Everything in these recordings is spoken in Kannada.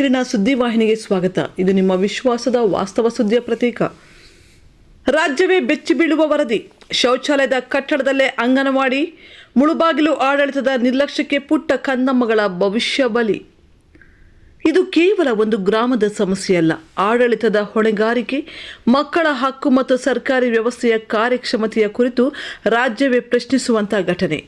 ಮೂಡಲಕಿರಣ ಸುದ್ದಿವಾಹಿನಿಗೆ ಸ್ವಾಗತ. ಇದು ನಿಮ್ಮ ವಿಶ್ವಾಸದ ವಾಸ್ತವ ಸುದ್ದಿಯ ಪ್ರತೀಕ. ರಾಜ್ಯವೇ ಬೆಚ್ಚಿ ಬೀಳುವ ವರದಿ. ಶೌಚಾಲಯದ ಕಟ್ಟಡದಲ್ಲೇ ಅಂಗನವಾಡಿ. ಮುಳುಬಾಗಿಲು ಆಡಳಿತದ ನಿರ್ಲಕ್ಷ್ಯಕ್ಕೆ ಪುಟ್ಟ ಕಂದಮ್ಮಗಳ ಭವಿಷ್ಯ ಬಲಿ. ಇದು ಕೇವಲ ಒಂದು ಗ್ರಾಮದ ಸಮಸ್ಯೆಯಲ್ಲ, ಆಡಳಿತದ ಹೊಣೆಗಾರಿಕೆ, ಮಕ್ಕಳ ಹಕ್ಕು ಮತ್ತು ಸರ್ಕಾರಿ ವ್ಯವಸ್ಥೆಯ ಕಾರ್ಯಕ್ಷಮತೆಯ ಕುರಿತು ರಾಜ್ಯವೇ ಪ್ರಶ್ನಿಸುವಂತಹ ಘಟನೆ.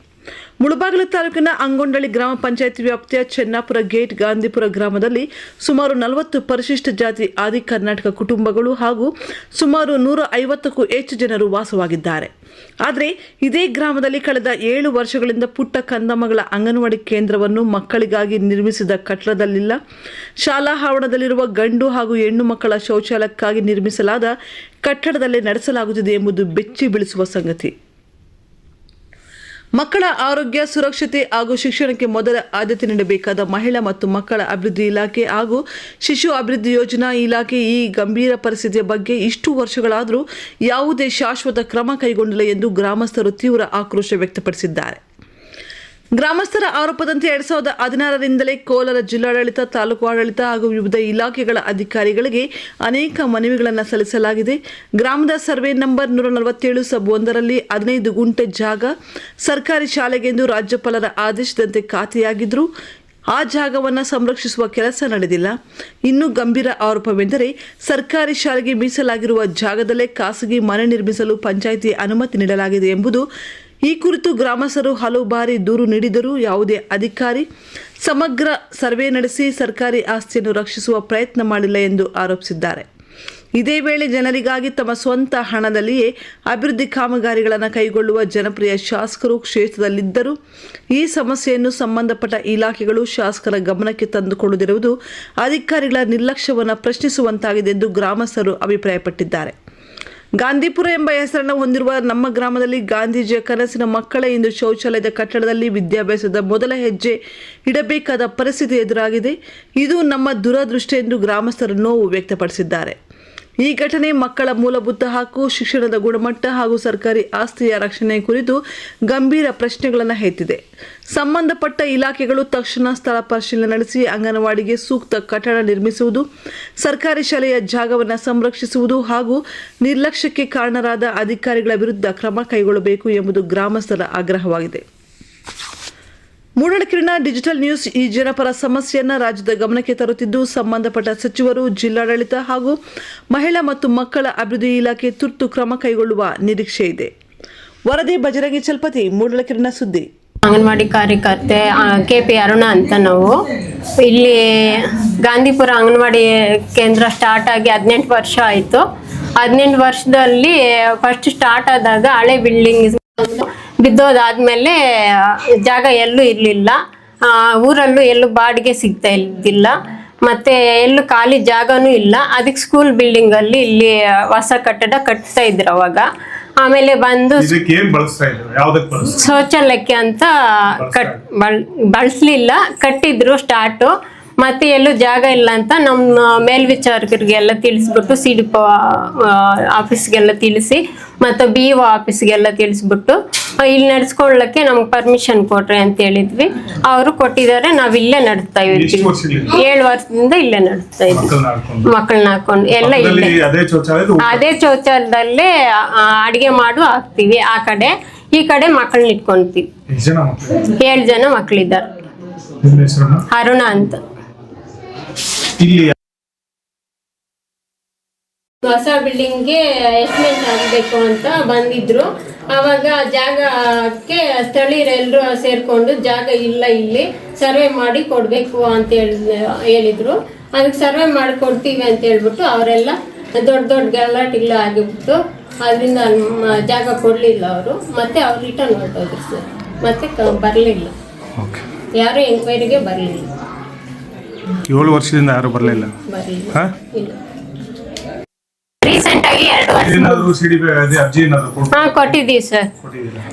ಮುಳುಬಾಗಿಲು ತಾಲೂಕಿನ ಅಂಗೊಂಡಳ್ಳಿ ಗ್ರಾಮ ಪಂಚಾಯತ್ ವ್ಯಾಪ್ತಿಯ ಚೆನ್ನಾಪುರ ಗೇಟ್ ಗಾಂಧಿಪುರ ಗ್ರಾಮದಲ್ಲಿ ಸುಮಾರು 40 ಪರಿಶಿಷ್ಟ ಜಾತಿ ಆದಿ ಕರ್ನಾಟಕ ಕುಟುಂಬಗಳು ಹಾಗೂ ಸುಮಾರು 150ಕ್ಕೂ ಹೆಚ್ಚು ಜನರು ವಾಸವಾಗಿದ್ದಾರೆ. ಆದರೆ ಇದೇ ಗ್ರಾಮದಲ್ಲಿ ಕಳೆದ 7 ವರ್ಷಗಳಿಂದ ಪುಟ್ಟ ಕಂದಮ್ಮಗಳ ಅಂಗನವಾಡಿ ಕೇಂದ್ರವನ್ನು ಮಕ್ಕಳಿಗಾಗಿ ನಿರ್ಮಿಸಿದ ಕಟ್ಟಡದಲ್ಲಿಲ್ಲ. ಶಾಲಾ ಆವರಣದಲ್ಲಿರುವ ಗಂಡು ಹಾಗೂ ಹೆಣ್ಣು ಮಕ್ಕಳ ಶೌಚಾಲಯಕ್ಕಾಗಿ ನಿರ್ಮಿಸಲಾದ ಕಟ್ಟಡದಲ್ಲೇ ನಡೆಸಲಾಗುತ್ತಿದೆ ಎಂಬುದು ಬೆಚ್ಚಿ ಬೀಳಿಸುವ ಸಂಗತಿ. ಮಕ್ಕಳ ಆರೋಗ್ಯ, ಸುರಕ್ಷತೆ ಹಾಗೂ ಶಿಕ್ಷಣಕ್ಕೆ ಮೊದಲ ಆದ್ಯತೆ ನೀಡಬೇಕಾದ ಮಹಿಳಾ ಮತ್ತು ಮಕ್ಕಳ ಅಭಿವೃದ್ಧಿ ಇಲಾಖೆ ಹಾಗೂ ಶಿಶು ಅಭಿವೃದ್ಧಿ ಯೋಜನಾ ಇಲಾಖೆ ಈ ಗಂಭೀರ ಪರಿಸ್ಥಿತಿಯ ಬಗ್ಗೆ ಇಷ್ಟು ವರ್ಷಗಳಾದರೂ ಯಾವುದೇ ಶಾಶ್ವತ ಕ್ರಮ ಕೈಗೊಂಡಿಲ್ಲ ಎಂದು ಗ್ರಾಮಸ್ಥರು ತೀವ್ರ ಆಕ್ರೋಶ ವ್ಯಕ್ತಪಡಿಸಿದ್ದಾರೆ. ಗ್ರಾಮಸ್ಥರ ಆರೋಪದಂತೆ 2016ರಿಂದಲೇ ಕೋಲಾರ ಜಿಲ್ಲಾಡಳಿತ, ತಾಲೂಕು ಆಡಳಿತ ಹಾಗೂ ವಿವಿಧ ಇಲಾಖೆಗಳ ಅಧಿಕಾರಿಗಳಿಗೆ ಅನೇಕ ಮನವಿಗಳನ್ನು ಸಲ್ಲಿಸಲಾಗಿದೆ. ಗ್ರಾಮದ ಸರ್ವೆ ನಂಬರ್ 147 ಸಬ್ 1ರಲ್ಲಿ 15 ಗುಂಟೆ ಜಾಗ ಸರ್ಕಾರಿ ಶಾಲೆಗೆಂದು ರಾಜ್ಯಪಾಲರ ಆದೇಶದಂತೆ ಖಾತೆಯಾಗಿದ್ದರೂ ಆ ಜಾಗವನ್ನು ಸಂರಕ್ಷಿಸುವ ಕೆಲಸ ನಡೆದಿಲ್ಲ. ಇನ್ನೂ ಗಂಭೀರ ಆರೋಪವೆಂದರೆ ಸರ್ಕಾರಿ ಶಾಲೆಗೆ ಮೀಸಲಾಗಿರುವ ಜಾಗದಲ್ಲೇ ಖಾಸಗಿ ಮನೆ ನಿರ್ಮಿಸಲು ಪಂಚಾಯಿತಿ ಅನುಮತಿ ನೀಡಲಾಗಿದೆ ಎಂಬುದು. ಈ ಕುರಿತು ಗ್ರಾಮಸ್ಥರು ಹಲವು ಬಾರಿ ದೂರು ನೀಡಿದರೂ ಯಾವುದೇ ಅಧಿಕಾರಿ ಸಮಗ್ರ ಸರ್ವೆ ನಡೆಸಿ ಸರ್ಕಾರಿ ಆಸ್ತಿಯನ್ನು ರಕ್ಷಿಸುವ ಪ್ರಯತ್ನ ಮಾಡಿಲ್ಲ ಎಂದು ಆರೋಪಿಸಿದ್ದಾರೆ. ಇದೇ ವೇಳೆ ಜನರಿಗಾಗಿ ತಮ್ಮ ಸ್ವಂತ ಹಣದಲ್ಲಿಯೇ ಅಭಿವೃದ್ಧಿ ಕಾಮಗಾರಿಗಳನ್ನು ಕೈಗೊಳ್ಳುವ ಜನಪ್ರಿಯ ಶಾಸಕರು ಕ್ಷೇತ್ರದಲ್ಲಿದ್ದರೂ ಈ ಸಮಸ್ಯೆಯನ್ನು ಸಂಬಂಧಪಟ್ಟ ಇಲಾಖೆಗಳು ಶಾಸಕರ ಗಮನಕ್ಕೆ ತಂದುಕೊಳ್ಳದಿರುವುದು ಅಧಿಕಾರಿಗಳ ನಿರ್ಲಕ್ಷ್ಯವನ್ನು ಪ್ರಶ್ನಿಸುವಂತಾಗಿದೆ ಎಂದು ಗ್ರಾಮಸ್ಥರು ಅಭಿಪ್ರಾಯಪಟ್ಟಿದ್ದಾರೆ. ಗಾಂಧಿಪುರ ಎಂಬ ಹೆಸರನ್ನು ಹೊಂದಿರುವ ನಮ್ಮ ಗ್ರಾಮದಲ್ಲಿ ಗಾಂಧೀಜಿಯ ಕನಸಿನ ಮಕ್ಕಳೇ ಇಂದು ಶೌಚಾಲಯದ ಕಟ್ಟಡದಲ್ಲಿ ವಿದ್ಯಾಭ್ಯಾಸದ ಮೊದಲ ಹೆಜ್ಜೆ ಇಡಬೇಕಾದ ಪರಿಸ್ಥಿತಿ ಎದುರಾಗಿದೆ. ಇದು ನಮ್ಮ ದುರದೃಷ್ಟ ಎಂದು ಗ್ರಾಮಸ್ಥರು ನೋವು ವ್ಯಕ್ತಪಡಿಸಿದ್ದಾರೆ. ಈ ಘಟನೆ ಮಕ್ಕಳ ಮೂಲಭೂತ ಹಕ್ಕು, ಶಿಕ್ಷಣದ ಗುಣಮಟ್ಟ ಹಾಗೂ ಸರ್ಕಾರಿ ಆಸ್ತಿಯ ರಕ್ಷಣೆ ಕುರಿತು ಗಂಭೀರ ಪ್ರಶ್ನೆಗಳನ್ನು ಎತ್ತಿದೆ. ಸಂಬಂಧಪಟ್ಟ ಇಲಾಖೆಗಳು ತಕ್ಷಣ ಸ್ಥಳ ಪರಿಶೀಲನೆ ನಡೆಸಿ ಅಂಗನವಾಡಿಗೆ ಸೂಕ್ತ ಕಟ್ಟಡ ನಿರ್ಮಿಸುವುದು, ಸರ್ಕಾರಿ ಶಾಲೆಯ ಜಾಗವನ್ನು ಸಂರಕ್ಷಿಸುವುದು ಹಾಗೂ ನಿರ್ಲಕ್ಷ್ಯಕ್ಕೆ ಕಾರಣರಾದ ಅಧಿಕಾರಿಗಳ ವಿರುದ್ಧ ಕ್ರಮ ಕೈಗೊಳ್ಳಬೇಕು ಎಂಬುದು ಗ್ರಾಮಸ್ಥರ ಆಗ್ರಹವಾಗಿದೆ. ಮೂಡಲಕಿರಣ ಡಿಜಿಟಲ್ ನ್ಯೂಸ್ ಈ ಜನಪರ ಸಮಸ್ಯೆಯನ್ನು ರಾಜ್ಯದ ಗಮನಕ್ಕೆ ತರುತ್ತಿದ್ದು ಸಂಬಂಧಪಟ್ಟ ಸಚಿವರು, ಜಿಲ್ಲಾಡಳಿತ ಹಾಗೂ ಮಹಿಳಾ ಮತ್ತು ಮಕ್ಕಳ ಅಭಿವೃದ್ಧಿ ಇಲಾಖೆ ತುರ್ತು ಕ್ರಮ ಕೈಗೊಳ್ಳುವ ನಿರೀಕ್ಷೆ ಇದೆ. ವರದಿ ಬಜರಂಗಿ ಚಲಪತಿ, ಮೂಡಲಕಿರಣ ಸುದ್ದಿ. ಅಂಗನವಾಡಿ ಕಾರ್ಯಕರ್ತೆ KP ಅರುಣಾ ಅಂತ. ನಾವು ಇಲ್ಲಿ ಗಾಂಧಿಪುರ ಅಂಗನವಾಡಿ ಕೇಂದ್ರ ಸ್ಟಾರ್ಟ್ ಆಗಿ 18 ವರ್ಷ ಆಯಿತು. 18 ವರ್ಷದಲ್ಲಿ ಫಸ್ಟ್ ಸ್ಟಾರ್ಟ್ ಆದಾಗ ಹಳೆ ಬಿಲ್ಡಿಂಗ್ ಬಿದ್ದೋದಾದ್ಮೇಲೆ ಜಾಗ ಎಲ್ಲೂ ಇರಲಿಲ್ಲ. ಊರಲ್ಲೂ ಎಲ್ಲೂ ಬಾಡಿಗೆ ಸಿಗ್ತಾ ಇದ್ದಿಲ್ಲ, ಮತ್ತೆ ಎಲ್ಲೂ ಖಾಲಿ ಜಾಗನೂ ಇಲ್ಲ. ಅದಕ್ಕೆ ಸ್ಕೂಲ್ ಬಿಲ್ಡಿಂಗಲ್ಲಿ ಇಲ್ಲಿ ಹೊಸ ಕಟ್ಟಡ ಕಟ್ತಾ ಇದ್ರು ಅವಾಗ. ಆಮೇಲೆ ಬಂದು ಶೌಚಾಲಯಕ್ಕೆ ಅಂತ ಬಳಸಲಿಲ್ಲ, ಕಟ್ಟಿದ್ರು ಸ್ಟಾರ್ಟು. ಮತ್ತೆ ಎಲ್ಲೂ ಜಾಗ ಇಲ್ಲ ಅಂತ ನಮ್ಮ ಮೇಲ್ವಿಚಾರಕರಿಗೆಲ್ಲ ತಿಳಿಸ್ಬಿಟ್ಟು CDP ಆಫೀಸ್ಗೆಲ್ಲ ತಿಳಿಸಿ ಮತ್ತು BO ಆಫೀಸ್ಗೆಲ್ಲ ತಿಳಿಸ್ಬಿಟ್ಟು ಇಲ್ಲಿ ನಡೆಸ್ಕೊಳ್ಳಕ್ಕೆ ನಮ್ಗೆ ಪರ್ಮಿಷನ್ ಕೊಟ್ರಿ ಅಂತ ಹೇಳಿದ್ವಿ. ಅವರು ಕೊಟ್ಟಿದ್ದಾರೆ. ನಾವು ಇಲ್ಲೇ ನಡೆಸ್ತಾ ಇದ್ವಿ. 7 ವರ್ಷದಿಂದ ಇಲ್ಲೇ ನಡೆಸ್ತಾ ಇದ್ವಿ. ಮಕ್ಕಳನ್ನ ಹಾಕೊಂಡು ಎಲ್ಲ ಇಲ್ಲೇ ಅದೇ ಶೌಚಾಲಯದಲ್ಲೇ ಅಡಿಗೆ ಮಾಡು ಹಾಕ್ತಿವಿ. ಆ ಕಡೆ ಈ ಕಡೆ ಮಕ್ಕಳನ್ನ ಇಟ್ಕೊಂತೀವಿ. 7 ಜನ ಮಕ್ಕಳಿದ್ದಾರೆ. ಅರುಣಾ ಅಂತ. ಹೊಸ ಬಿಲ್ಡಿಂಗ್ಗೆ ಎಸ್ಟಿಮೇಟ್ ಆಗಬೇಕು ಅಂತ ಬಂದಿದ್ರು. ಆವಾಗ ಜಾಗಕ್ಕೆ ಸ್ಥಳೀಯರೆಲ್ಲರೂ ಸೇರ್ಕೊಂಡು ಜಾಗ ಇಲ್ಲ, ಇಲ್ಲಿ ಸರ್ವೆ ಮಾಡಿ ಕೊಡಬೇಕು ಅಂತ ಹೇಳಿದ್ರು. ಅದಕ್ಕೆ ಸರ್ವೆ ಮಾಡಿ ಕೊಡ್ತೀವಿ ಅಂತ ಹೇಳ್ಬಿಟ್ಟು ಅವರೆಲ್ಲ ದೊಡ್ಡ ಗಲಾಟೆಲ್ಲ ಆಗಿಬಿಟ್ಟು ಅದರಿಂದ ಜಾಗ ಕೊಡಲಿಲ್ಲ ಅವರು. ಮತ್ತೆ ಅವ್ರು ರಿಟರ್ನ್ ಹೊರಟೋದ್ರು ಸರ್. ಮತ್ತೆ ಬರಲಿಲ್ಲ, ಯಾರು ಎಂಕ್ವೈರಿಗೆ ಬರಲಿಲ್ಲ. 7 ವರ್ಷದಿಂದ ಯಾರು ಬರಲಿಲ್ಲ. ಕೊಟ್ಟಿದ್ದೀವಿ ಸರ್.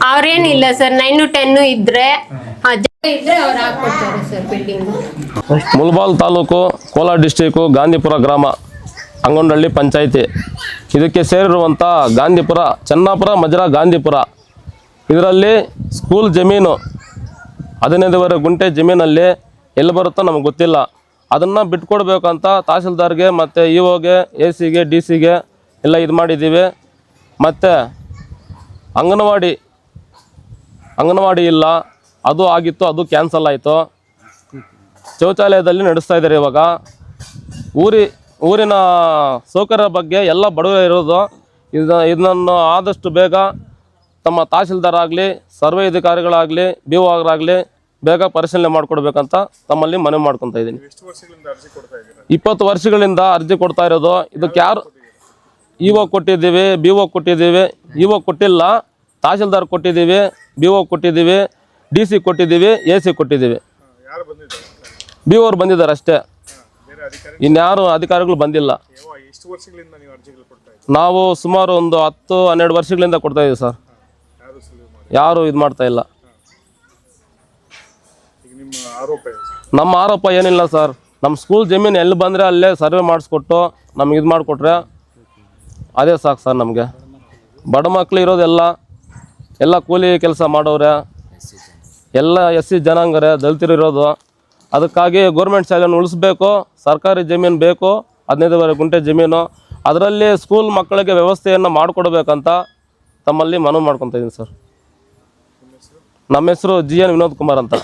ಅವ್ರೇನಿಲ್ಲ ಸರ್, 9 10 ಇದ್ರೆ ಅವ್ರು ಹಾಕೊಡ್ತಾರೆ sir building. Mulbagal taluk, Kolar district, Gandhipura ಗ್ರಾಮ, ಅಂಗೊಂಡಳ್ಳಿ ಪಂಚಾಯಿತಿ. ಇದಕ್ಕೆ ಸೇರಿರುವಂಥ ಗಾಂಧಿಪುರ, ಚೆನ್ನಾಪುರ, ಮಜರಾ, ಗಾಂಧಿಪುರ. ಇದರಲ್ಲಿ ಸ್ಕೂಲ್ ಜಮೀನು 15 ಗುಂಟೆ ಜಮೀನಲ್ಲಿ ಎಲ್ಲಿ ಬರುತ್ತೋ ನಮಗೆ ಗೊತ್ತಿಲ್ಲ. ಅದನ್ನು ಬಿಟ್ಕೊಡ್ಬೇಕಂತ ತಹಸೀಲ್ದಾರ್ಗೆ ಮತ್ತು ಇ ಒಗೆ ಎ ಸಿಗೆ ಡಿ ಸಿಗೆ ಎಲ್ಲ ಇದು ಮಾಡಿದ್ದೀವಿ. ಮತ್ತು ಅಂಗನವಾಡಿ ಇಲ್ಲ, ಅದು ಆಗಿತ್ತು, ಅದು ಕ್ಯಾನ್ಸಲ್ ಆಯಿತು. ಶೌಚಾಲಯದಲ್ಲಿ ನಡೆಸ್ತಾ ಇದ್ದಾರೆ ಇವಾಗ. ಊರಿನ ಸೌಕರ್ಯ ಬಗ್ಗೆ ಎಲ್ಲ ಬಡವರು ಇರೋದು. ಇದನ್ನು ಆದಷ್ಟು ಬೇಗ ತಮ್ಮ ತಹಸೀಲ್ದಾರ್ ಆಗಲಿ, ಸರ್ವೆ ಅಧಿಕಾರಿಗಳಾಗಲಿ, ಬಿ ಒ ಆಗಲಿ ಬೇಗ ಪರಿಶೀಲನೆ ಮಾಡಿಕೊಡ್ಬೇಕಂತ ತಮ್ಮಲ್ಲಿ ಮನವಿ ಮಾಡ್ಕೊತಾ ಇದ್ದೀನಿ. 20 ವರ್ಷಗಳಿಂದ ಅರ್ಜಿ ಕೊಡ್ತಾ ಇರೋದು. ಇದಕ್ಕೆ ಯಾರು ಇ ಒ ಕೊಟ್ಟಿದ್ದೀವಿ, ಬಿ ಒ ಕೊಟ್ಟಿದ್ದೀವಿ, ಇ ಒ ಕೊಟ್ಟಿಲ್ಲ, ತಹಸೀಲ್ದಾರ್ ಕೊಟ್ಟಿದ್ದೀವಿ, ಬಿ ಒ ಕೊಟ್ಟಿದ್ದೀವಿ, ಡಿ ಸಿ ಕೊಟ್ಟಿದ್ದೀವಿ, ಎ ಸಿ ಕೊಟ್ಟಿದ್ದೀವಿ. ಬಿ ಒ ಅವ್ರು ಬಂದಿದ್ದಾರೆ ಅಷ್ಟೇ, ಇನ್ಯಾರು ಅಧಿಕಾರಿಗಳು ಬಂದಿಲ್ಲ. ನಾವು ಸುಮಾರು ಒಂದು 10-12 ವರ್ಷಗಳಿಂದ ಕೊಡ್ತಾ ಇದ್ದೀವಿ ಸರ್. ಯಾರು ಇದು ಮಾಡ್ತಾ ಇಲ್ಲ. ನಮ್ಮ ಆರೋಪ ಏನಿಲ್ಲ ಸರ್, ನಮ್ಮ ಸ್ಕೂಲ್ ಜಮೀನು ಎಲ್ಲಿ ಬಂದರೆ ಅಲ್ಲೇ ಸರ್ವೆ ಮಾಡಿಸ್ಕೊಟ್ಟು ನಮ್ಗೆ ಇದು ಮಾಡಿಕೊಟ್ರೆ ಅದೇ ಸಾಕು ಸರ್. ನಮಗೆ ಬಡ ಮಕ್ಕಳು ಇರೋದೆಲ್ಲ ಕೂಲಿ ಕೆಲಸ ಮಾಡೋರೆ, ಎಲ್ಲ SC ಜನಾಂಗರೇ, ದಲಿತರು ಇರೋದು. ಅದಕ್ಕಾಗಿ ಗೌರ್ಮೆಂಟ್ ಶಾಲೆಯನ್ನು ಉಳಿಸ್ಬೇಕು, ಸರ್ಕಾರಿ ಜಮೀನು ಬೇಕು, 15 ಗುಂಟೆ ಜಮೀನು, ಅದರಲ್ಲಿ ಸ್ಕೂಲ್ ಮಕ್ಕಳಿಗೆ ವ್ಯವಸ್ಥೆಯನ್ನು ಮಾಡಿಕೊಡ್ಬೇಕಂತ ತಮ್ಮಲ್ಲಿ ಮನವಿ ಮಾಡ್ಕೊತಾ ಇದ್ದೀನಿ ಸರ್. ನಮ್ಮ ಹೆಸರು GN ವಿನೋದ್ ಕುಮಾರ್ ಅಂತ.